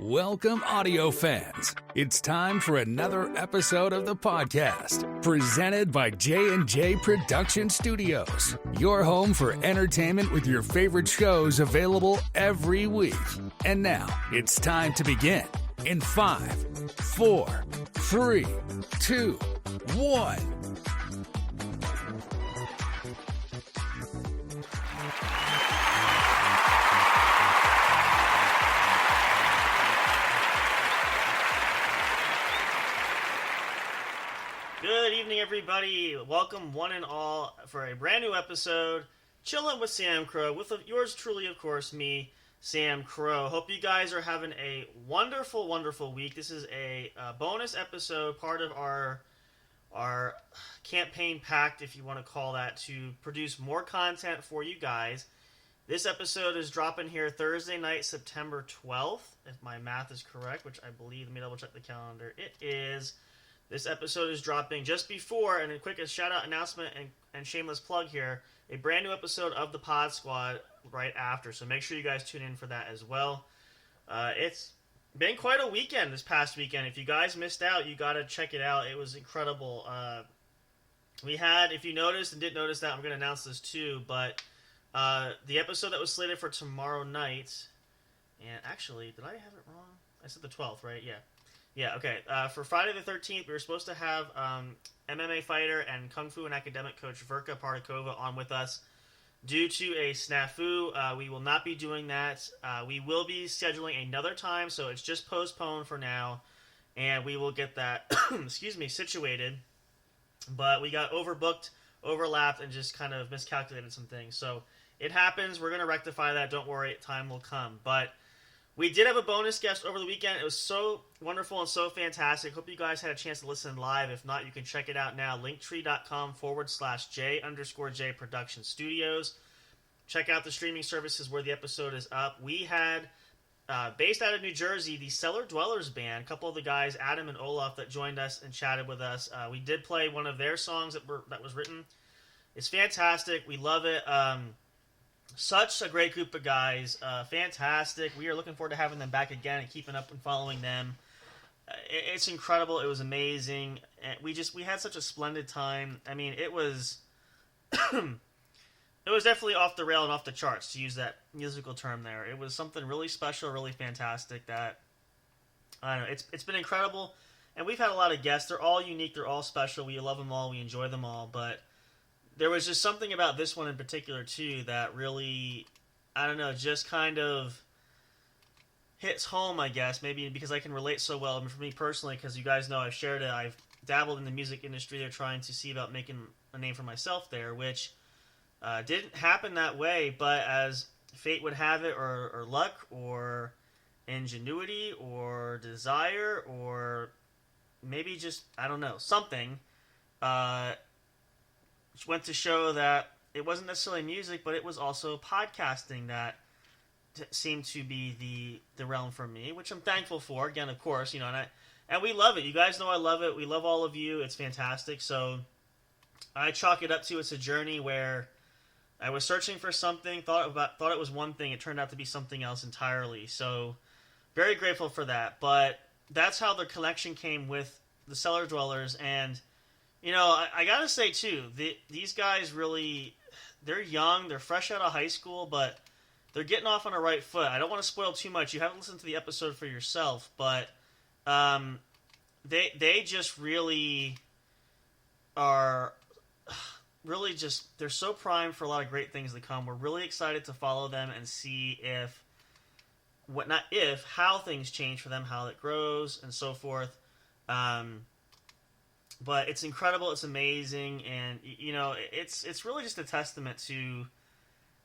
Welcome, audio fans. It's time for another episode of the podcast, presented by J&J Production Studios, your home for entertainment with your favorite shows available every week. And now, it's time to begin in 5, 4, 3, 2, 1. Good evening, everybody. Welcome, one and all, for a brand new episode, Chillin' with Samcro, with yours truly, of course, me, Samcro. Hope you guys are having a wonderful, wonderful week. This is a bonus episode, part of our campaign pact, if you want to call that, to produce more content for you guys. This episode is dropping here Thursday night, September 12th, if my math is correct, which I believe, let me double check the calendar, it is. This episode is dropping just before, and a quick shout-out announcement and shameless plug here, a brand new episode of the Pod Squad right after, so make sure you guys tune in for that as well. It's been quite a weekend this past weekend. If you guys missed out, you got to check it out. It was incredible. We had, if you noticed and didn't notice that, I'm going to announce this too, but the episode that was slated for tomorrow night, and actually, did I have it wrong? I said the 12th, right? Yeah, okay. For Friday the 13th, we were supposed to have MMA fighter and Kung Fu and academic coach Verka Partakova on with us. Due to a snafu, we will not be doing that. We will be scheduling another time, so it's just postponed for now, and we will get that, situated. But we got overbooked, overlapped, and just kind of miscalculated some things. So it happens. We're going to rectify that. Don't worry. Time will come. But we did have a bonus guest over the weekend. It was so wonderful and so fantastic. Hope you guys had a chance to listen live. If not, you can check it out now. Linktree.com/J_J Production Studios. Check out the streaming services where the episode is up. We had, based out of New Jersey, the Cellar Dwellers Band. A couple of the guys, Adam and Olaf, that joined us and chatted with us. We did play one of their songs that was written. It's fantastic. We love it. Such a great group of guys. Fantastic. We are looking forward to having them back again and keeping up and following them. It's incredible. It was amazing. We had such a splendid time. I mean, it was it was definitely off the rail and off the charts, to use that musical term there. It was something really special, really fantastic that, I don't know, it's been incredible. And we've had a lot of guests. They're all unique. They're all special. We love them all. We enjoy them all. But there was just something about this one in particular, too, that really, I don't know, just kind of hits home, I guess, maybe because I can relate so well. I mean, for me personally, because you guys know I've shared it, I've dabbled in the music industry there trying to see about making a name for myself there, which didn't happen that way, but as fate would have it, or luck, or ingenuity, or desire, or maybe just, I don't know, something, which went to show that it wasn't necessarily music, but it was also podcasting that seemed to be the realm for me, which I'm thankful for. Again, of course, and we love it. You guys know I love it. We love all of you. It's fantastic. So I chalk it up to it's a journey where I was searching for something, thought it was one thing. It turned out to be something else entirely. So very grateful for that. But that's how the connection came with the Cellar Dwellers. And I gotta say too, these guys really, they're young, they're fresh out of high school, but they're getting off on the right foot. I don't want to spoil too much. You haven't listened to the episode for yourself, but they just really are really just, they're so primed for a lot of great things to come. We're really excited to follow them and see how things change for them, how it grows, and so forth. But it's incredible, it's amazing, and, it's really just a testament to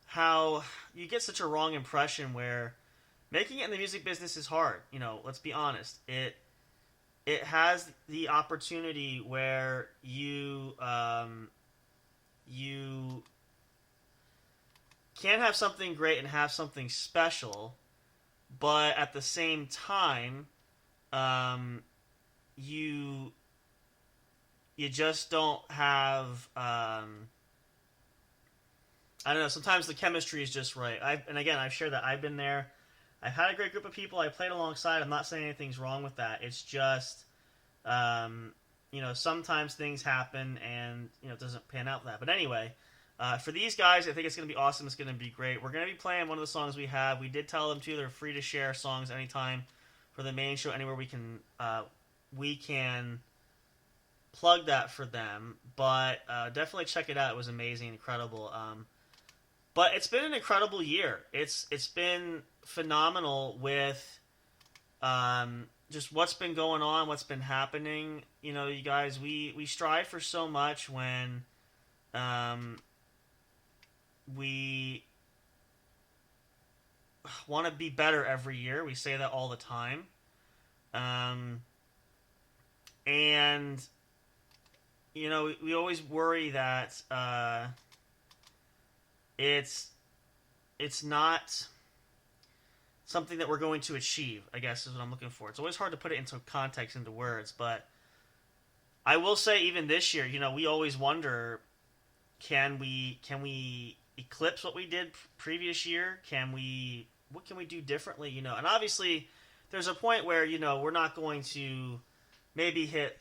how you get such a wrong impression where making it in the music business is hard. Let's be honest. It has the opportunity where you can have something great and have something special, but at the same time, you just don't have, I don't know, sometimes the chemistry is just right. I've shared that I've been there. I've had a great group of people I played alongside. I'm not saying anything's wrong with that. It's just, sometimes things happen and, it doesn't pan out that. But anyway, for these guys, I think it's going to be awesome. It's going to be great. We're going to be playing one of the songs we have. We did tell them, too, they're free to share songs anytime for the main show, anywhere we can plug that for them. But definitely check it out. It was amazing, incredible. But it's been an incredible year. It's been phenomenal with just what's been going on, what's been happening. You guys, we strive for so much when we want to be better every year. We say that all the time. And, we always worry that it's not something that we're going to achieve, I guess is what I'm looking for. It's always hard to put it into context, into words, but I will say even this year, we always wonder, can we eclipse what we did previous year? What can we do differently? And obviously there's a point where, we're not going to maybe hit,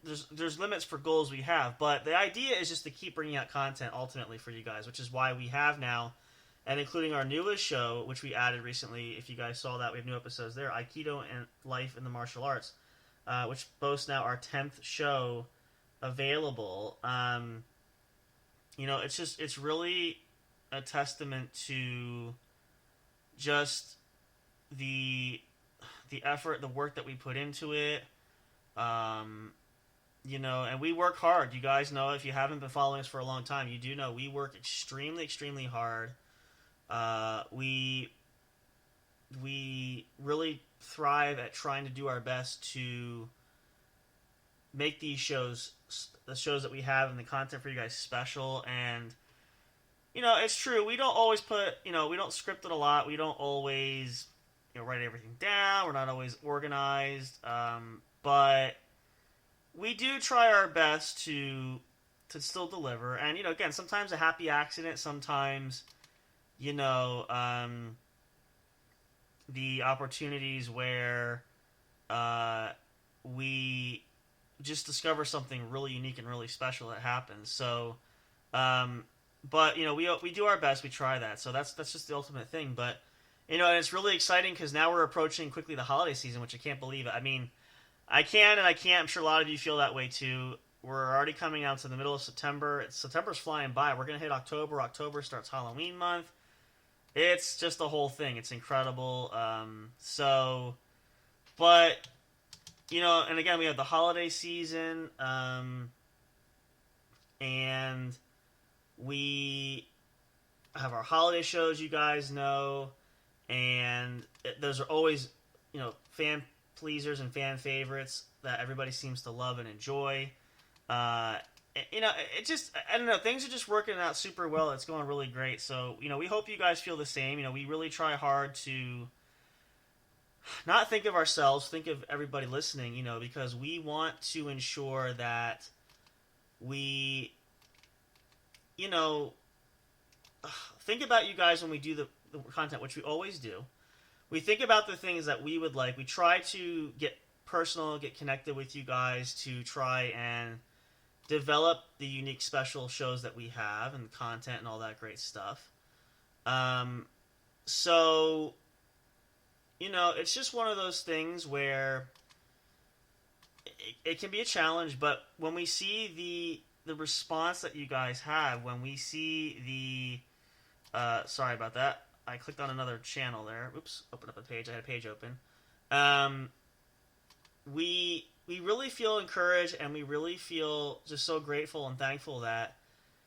there's limits for goals we have, but the idea is just to keep bringing out content ultimately for you guys, which is why we have now, and including our newest show, which we added recently. If you guys saw that, we have new episodes there, Aikido and Life in the Martial Arts, which boasts now our 10th show available. It's really a testament to just the effort, the work that we put into it. And we work hard. You guys know, if you haven't been following us for a long time, you do know we work extremely, extremely hard. We really thrive at trying to do our best to make these shows, the shows that we have and the content for you guys, special. And it's true, we don't always put, we don't script it a lot. We don't always write everything down. We're not always organized. But we do try our best to still deliver. And, again, sometimes a happy accident, sometimes, the opportunities where we just discover something really unique and really special that happens. So, but, we do our best. We try that. So that's just the ultimate thing. But, and it's really exciting because now we're approaching quickly the holiday season, which I can't believe. I mean, I can and I can't. I'm sure a lot of you feel that way too. We're already coming out to the middle of September. September's flying by. We're going to hit October. October starts Halloween month. It's just the whole thing. It's incredible. But, and again, we have the holiday season. And we have our holiday shows, you guys know. And those are always, fan pleasers and fan favorites that everybody seems to love and enjoy. It just, I don't know, things are just working out super well. It's going really great. So, we hope you guys feel the same. We really try hard to not think of ourselves, think of everybody listening, because we want to ensure that we, think about you guys when we do the content, which we always do. We think about the things that we would like. We try to get personal, get connected with you guys to try and develop the unique special shows that we have and content and all that great stuff. So, it's just one of those things where it can be a challenge, but when we see the response that you guys have, when we see sorry about that. I clicked on another channel there. Oops, opened up a page. I had a page open. We really feel encouraged, and we really feel just so grateful and thankful that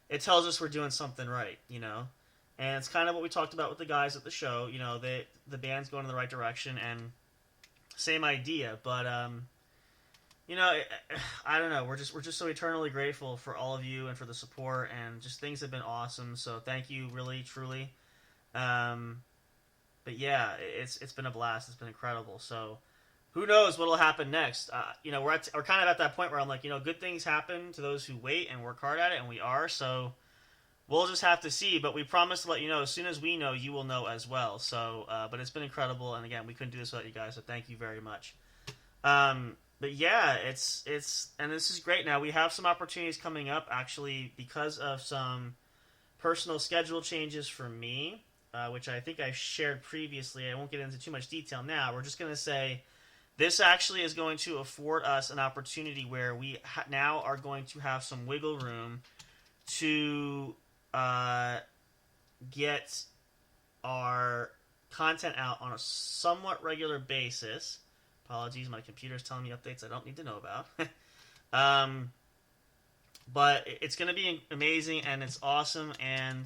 it tells us we're doing something right, And it's kind of what we talked about with the guys at the show. The band's going in the right direction, and same idea. But I don't know. We're just so eternally grateful for all of you and for the support, and just things have been awesome. So thank you, really, truly. But yeah, it's been a blast. It's been incredible. So who knows what'll happen next? We're kind of at that point where I'm like, good things happen to those who wait and work hard at it, and we are. So we'll just have to see. But we promise to let you know as soon as we know. You will know as well. So, but it's been incredible, and again, we couldn't do this without you guys. So thank you very much. But yeah, it's and this is great. Now we have some opportunities coming up actually because of some personal schedule changes for me, which I think I shared previously. I won't get into too much detail now. We're just going to say this actually is going to afford us an opportunity where we now are going to have some wiggle room to get our content out on a somewhat regular basis. Apologies, my computer's telling me updates I don't need to know about. But it's going to be amazing, and it's awesome, and,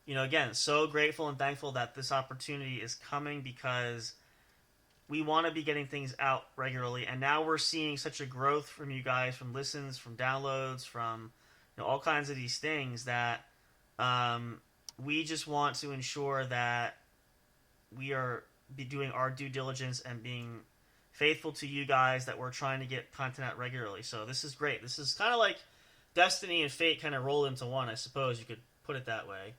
you know, again, so grateful and thankful that this opportunity is coming because we want to be getting things out regularly, and now we're seeing such a growth from you guys, from listens, from downloads, from, you know, all kinds of these things that we just want to ensure that we are doing our due diligence and being faithful to you guys, that we're trying to get content out regularly. So this is great. This is kind of like destiny and fate kind of roll into one, I suppose you could put it that way.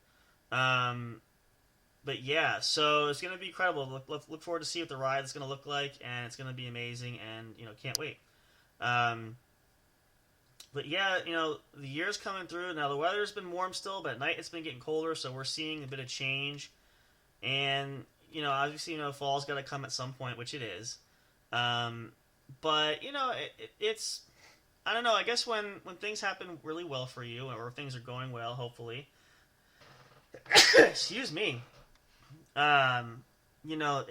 But yeah, so it's going to be incredible. Look forward to see what the ride is going to look like, and it's going to be amazing, and, you know, can't wait. But yeah, you know, the year's coming through. Now the weather's been warm still, but at night it's been getting colder, so we're seeing a bit of change. And, you know, obviously, you know, fall's got to come at some point, which it is. But, you know, it's, I don't know, I guess when things happen really well for you, or things are going well, hopefully, excuse me, you know,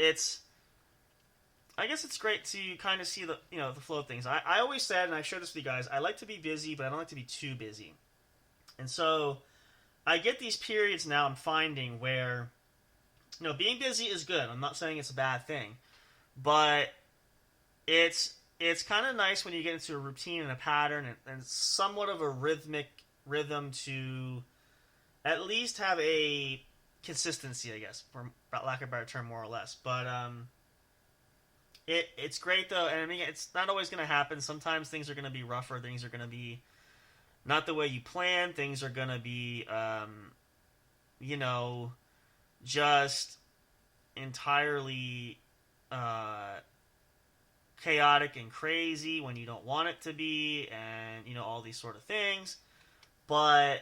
I guess it's great to kind of see the, you know, the flow of things. I always said, and I've shared this with you guys, I like to be busy, but I don't like to be too busy. And so I get these periods now I'm finding where, you know, being busy is good. I'm not saying it's a bad thing, but it's kind of nice when you get into a routine and a pattern and somewhat of a rhythm to at least have a consistency, I guess, for lack of a better term, more or less. But it's great though, and I mean, it's not always going to happen. Sometimes things are going to be rougher. Things are going to be not the way you plan. Things are going to be, you know, just entirely chaotic and crazy when you don't want it to be, and, you know, all these sort of things. But,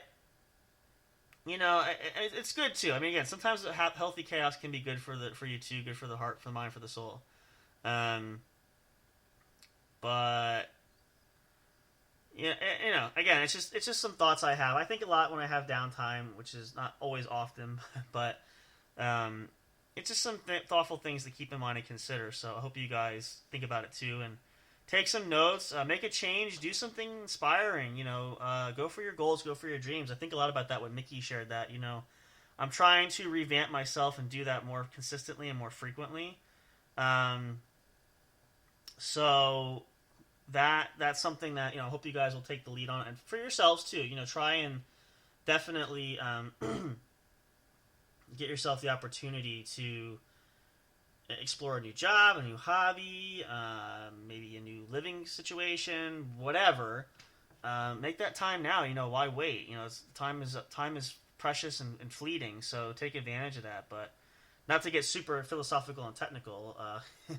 you know, it's good too. I mean, again, sometimes healthy chaos can be good for you too, good for the heart, for the mind, for the soul. But yeah, you know, again, it's just some thoughts I have. I think a lot when I have downtime, which is not always often, but it's just some thoughtful things to keep in mind and consider. So I hope you guys think about it too, and take some notes, make a change, do something inspiring. You know, go for your goals, go for your dreams. I think a lot about that when Mickey shared that. You know, I'm trying to revamp myself and do that more consistently and more frequently. So that's something that, you know, I hope you guys will take the lead on, and for yourselves too. You know, try and definitely get yourself the opportunity to explore a new job, a new hobby, maybe a new living situation, whatever. Make that time now. You know, why wait? You know, time is precious and fleeting, so take advantage of that. But not to get super philosophical and technical.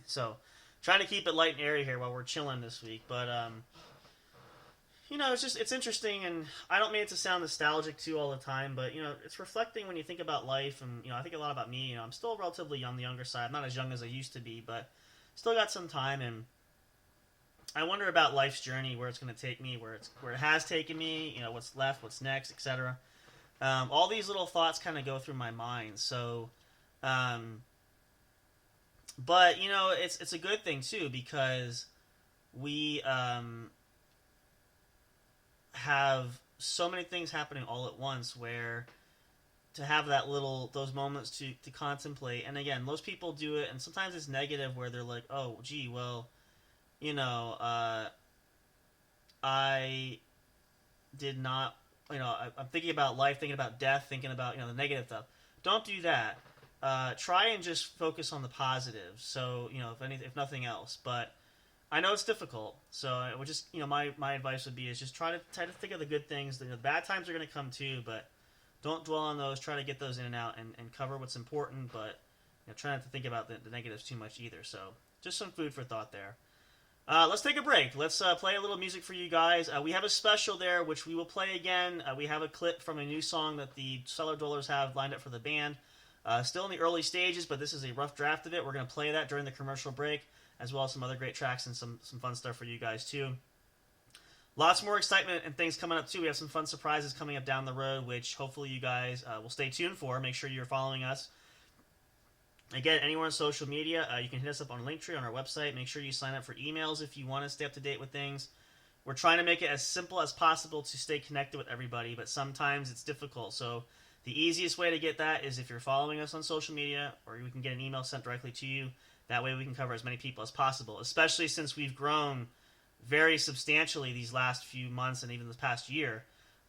So trying to keep it light and airy here while we're chilling this week. But you know, it's interesting, and I don't mean it to sound nostalgic too all the time, but, you know, it's reflecting when you think about life, and, you know, I think a lot about me. You know, I'm still relatively on the younger side. I'm not as young as I used to be, but still got some time, and I wonder about life's journey, where it's going to take me, where it has taken me, you know, what's left, what's next, etc. All these little thoughts kind of go through my mind. So, but, you know, it's a good thing too, because we have so many things happening all at once, where to have those moments to contemplate. And again, most people do it, and sometimes it's negative, where they're like, oh gee, well, you know, I did not, you know, I'm thinking about life, thinking about death, thinking about, you know, the negative stuff. Don't do that. Try and just focus on the positive. So, you know, if nothing else. But I know it's difficult, so I would just, you know, my advice would be is just try to think of the good things. The bad times are going to come too, but don't dwell on those. Try to get those in and out and cover what's important, but try not to think about the negatives too much either. So just some food for thought there. Let's take a break. Let's play a little music for you guys. We have a special there, which we will play again. We have a clip from a new song that the Cellar Dwellers have lined up for the band. Still in the early stages, but this is a rough draft of it. We're going to play that during the commercial break, as well as some other great tracks and some fun stuff for you guys, too. Lots more excitement and things coming up, too. We have some fun surprises coming up down the road, which hopefully you guys will stay tuned for. Make sure you're following us. Again, anywhere on social media, you can hit us up on Linktree on our website. Make sure you sign up for emails if you want to stay up to date with things. We're trying to make it as simple as possible to stay connected with everybody, but sometimes it's difficult. So the easiest way to get that is if you're following us on social media, or we can get an email sent directly to you. That way we can cover as many people as possible, especially since we've grown very substantially these last few months and even this past year.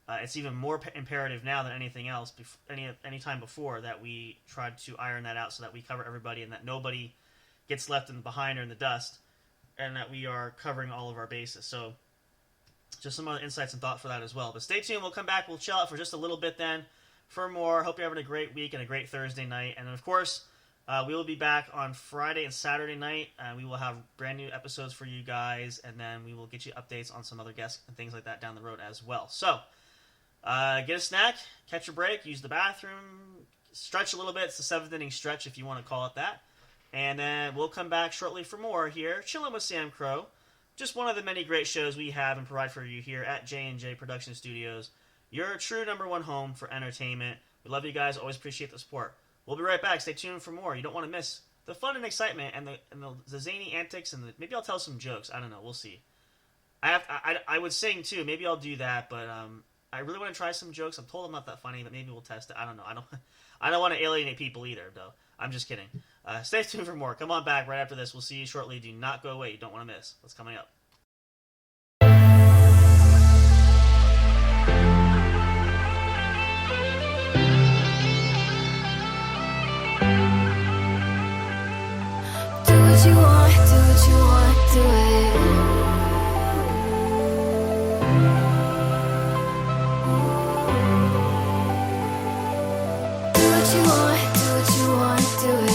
It's even more imperative now than anything else, any time before, that we tried to iron that out so that we cover everybody and that nobody gets left behind or in the dust, and that we are covering all of our bases. So just some other insights and thought for that as well. But stay tuned. We'll come back. We'll chill out for just a little bit then for more. Hope you're having a great week and a great Thursday night. And then, of course, we will be back on Friday and Saturday night. We will have brand new episodes for you guys, and then we will get you updates on some other guests and things like that down the road as well. So get a snack, catch a break, use the bathroom, stretch a little bit. It's the 7th inning stretch, if you want to call it that. And then we'll come back shortly for more here, Chilling with Samcro. Just one of the many great shows we have and provide for you here at J&J Production Studios, your true #1 home for entertainment. We love you guys. Always appreciate the support. We'll be right back. Stay tuned for more. You don't want to miss the fun and excitement and the zany antics, and maybe I'll tell some jokes. I don't know. We'll see. I would sing too. Maybe I'll do that, but I really want to try some jokes. I'm told I'm not that funny, but maybe we'll test it. I don't know. I don't want to alienate people either, though. I'm just kidding. Stay tuned for more. Come on back right after this. We'll see you shortly. Do not go away. You don't want to miss what's coming up. Do what you want, do what you want, do it. Do what you want, do what you want, do it.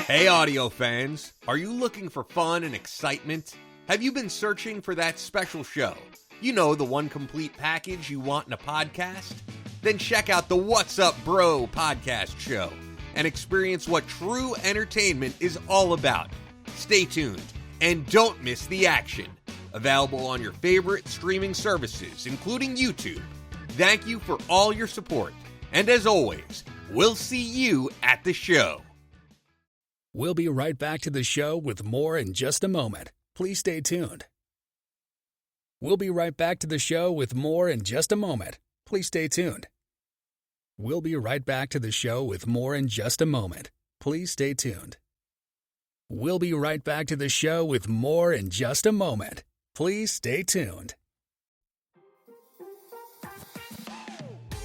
Hey audio fans, are you looking for fun and excitement? Have you been searching for that special show? You know, the one complete package you want in a podcast? Then check out the What's Up Bro podcast show and experience what true entertainment is all about. Stay tuned and don't miss the action. Available on your favorite streaming services, including YouTube. Thank you for all your support. And as always, we'll see you at the show. We'll be right back to the show with more in just a moment. Please stay tuned. We'll be right back to the show with more in just a moment. Please stay tuned. We'll be right back to the show with more in just a moment. Please stay tuned. We'll be right back to the show with more in just a moment. Please stay tuned.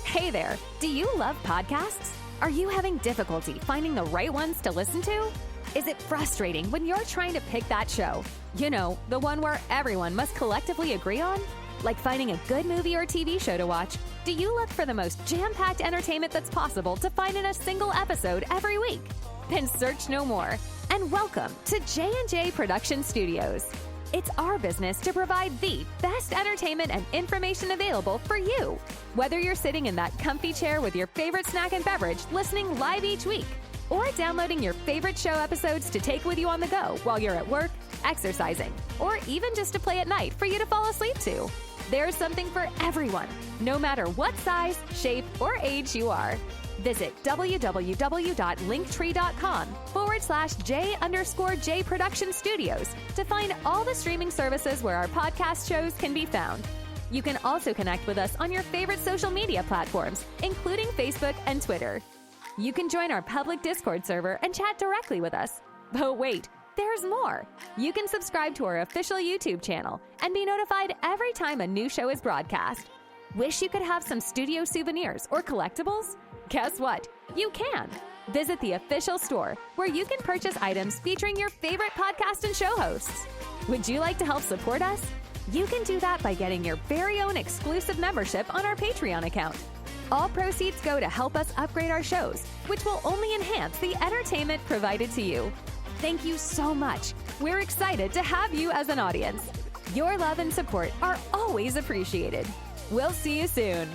Hey there, do you love podcasts? Are you having difficulty finding the right ones to listen to? Is it frustrating when you're trying to pick that show? You know, the one where everyone must collectively agree on? Like finding a good movie or TV show to watch, do you look for the most jam-packed entertainment that's possible to find in a single episode every week? Then search no more, and welcome to J&J Production Studios. It's our business to provide the best entertainment and information available for you. Whether you're sitting in that comfy chair with your favorite snack and beverage listening live each week, or downloading your favorite show episodes to take with you on the go while you're at work, exercising, or even just to play at night for you to fall asleep to. There's something for everyone, no matter what size, shape, or age you are. Visit www.linktree.com/J_J Production Studios to find all the streaming services where our podcast shows can be found. You can also connect with us on your favorite social media platforms, including Facebook and Twitter. You can join our public Discord server and chat directly with us. But wait, there's more. You can subscribe to our official YouTube channel and be notified every time a new show is broadcast. Wish you could have some studio souvenirs or collectibles? Guess what? You can. Visit the official store where you can purchase items featuring your favorite podcast and show hosts. Would you like to help support us? You can do that by getting your very own exclusive membership on our Patreon account. All proceeds go to help us upgrade our shows, which will only enhance the entertainment provided to you. Thank you so much. We're excited to have you as an audience. Your love and support are always appreciated. We'll see you soon.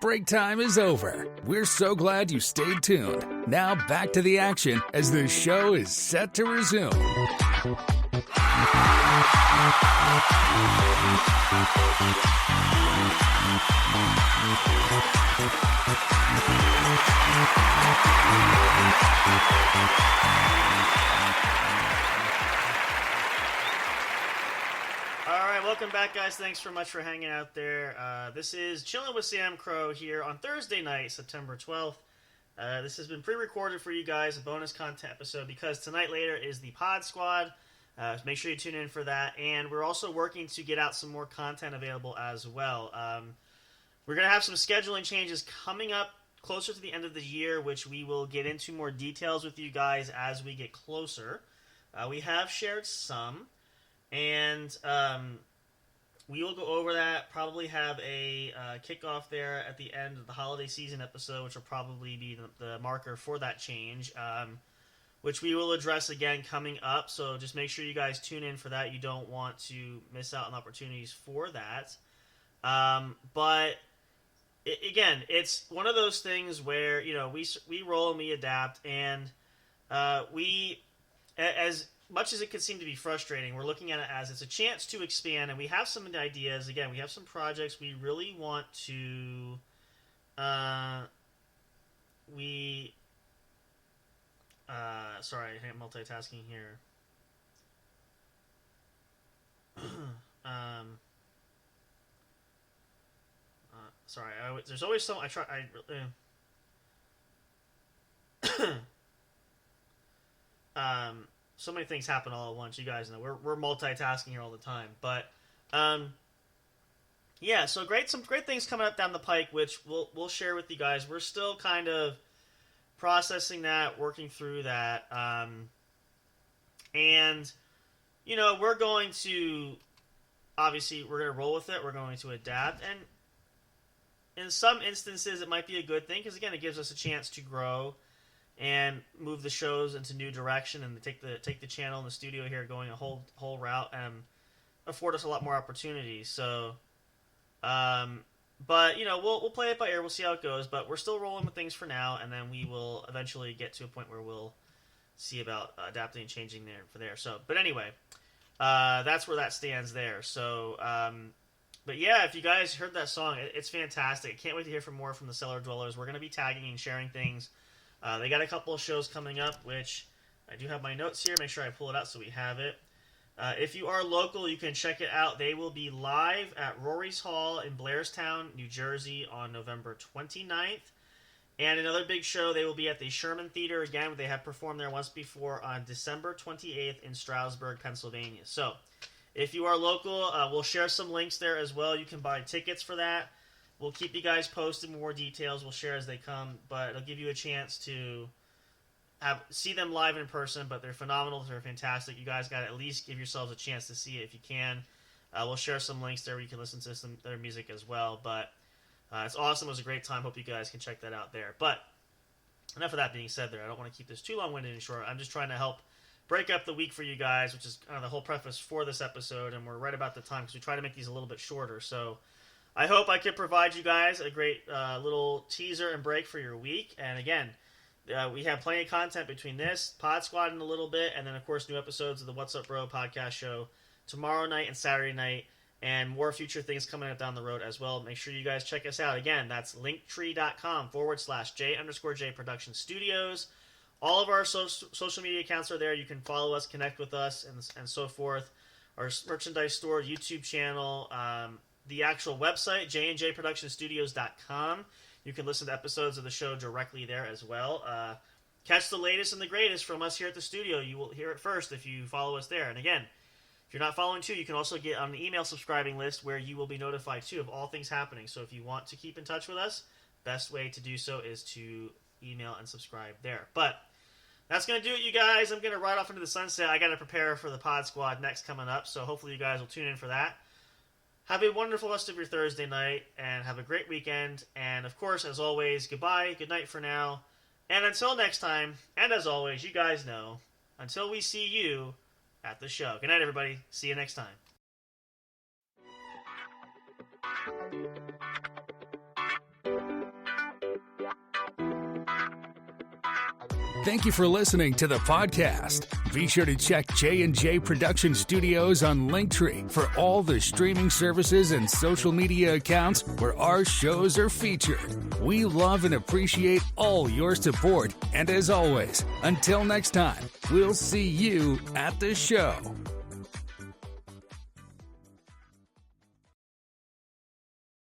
break time is over. We're so glad you stayed tuned. Now back to the action as the show is set to resume. Welcome back, guys. Thanks so much for hanging out there. This is Chilling with Samcro here on Thursday night, September 12th. This has been pre-recorded for you guys, a bonus content episode, because tonight later is the Pod Squad. Make sure you tune in for that. And we're also working to get out some more content available as well. We're going to have some scheduling changes coming up closer to the end of the year, which we will get into more details with you guys as we get closer. We have shared some, and we will go over that, probably have a kickoff there at the end of the holiday season episode, which will probably be the marker for that change, which we will address again coming up. So just make sure you guys tune in for that. You don't want to miss out on opportunities for that. But again, it's one of those things where, you know, we roll and we adapt, and we, as much as it could seem to be frustrating, we're looking at it as it's a chance to expand, and we have some ideas. Again, we have some projects we really want to sorry, I'm multitasking here. Sorry, there's always some. So many things happen all at once. You guys know we're multitasking here all the time, but yeah. So some great things coming up down the pike, which we'll share with you guys. We're still kind of processing that, working through that, and you know we're going to roll with it. We're going to adapt, and in some instances it might be a good thing because again it gives us a chance to grow and move the shows into new direction, and take the channel and the studio here going a whole route, and afford us a lot more opportunities. So, but you know we'll play it by ear. We'll see how it goes. But we're still rolling with things for now, and then we will eventually get to a point where we'll see about adapting and changing there. So, but anyway, that's where that stands there. So, but yeah, if you guys heard that song, it's fantastic. Can't wait to hear more from the Cellar Dwellers. We're going to be tagging and sharing things. They got a couple of shows coming up, which I do have my notes here. Make sure I pull it out so we have it. If you are local, you can check it out. They will be live at Rory's Hall in Blairstown, New Jersey on November 29th. And another big show, they will be at the Sherman Theater again. They have performed there once before on December 28th in Stroudsburg, Pennsylvania. So if you are local, we'll share some links there as well. You can buy tickets for that. We'll keep you guys posted more details. We'll share as they come, but it'll give you a chance to see them live in person. But they're phenomenal. They're fantastic. You guys got to at least give yourselves a chance to see it if you can. We'll share some links there where you can listen to their music as well. But it's awesome. It was a great time. Hope you guys can check that out there. But enough of that being said there. I don't want to keep this too long-winded and short. I'm just trying to help break up the week for you guys, which is kind of the whole preface for this episode. And we're right about the time because we try to make these a little bit shorter. So I hope I could provide you guys a great little teaser and break for your week. And again, we have plenty of content between this, Pod Squad in a little bit, and then, of course, new episodes of the What's Up Bro podcast show tomorrow night and Saturday night, and more future things coming up down the road as well. Make sure you guys check us out. Again, that's linktree.com/J_J Production Studios. All of our social media accounts are there. You can follow us, connect with us, and so forth. Our merchandise store, YouTube channel, the actual website, jnjproductionstudios.com. You can listen to episodes of the show directly there as well. Catch the latest and the greatest from us here at the studio. You will hear it first if you follow us there. And again, if you're not following too, you can also get on the email subscribing list where you will be notified too of all things happening. So if you want to keep in touch with us, best way to do so is to email and subscribe there. But that's going to do it, you guys. I'm going to ride off into the sunset. I got to prepare for the Pod Squad next coming up, so hopefully you guys will tune in for that. Have a wonderful rest of your Thursday night, and have a great weekend. And, of course, as always, goodbye, good night for now. And until next time, and as always, you guys know, until we see you at the show. Good night, everybody. See you next time. Thank you for listening to the podcast. Be sure to check J&J Production Studios on Linktree for all the streaming services and social media accounts where our shows are featured. We love and appreciate all your support. And as always, until next time, we'll see you at the show.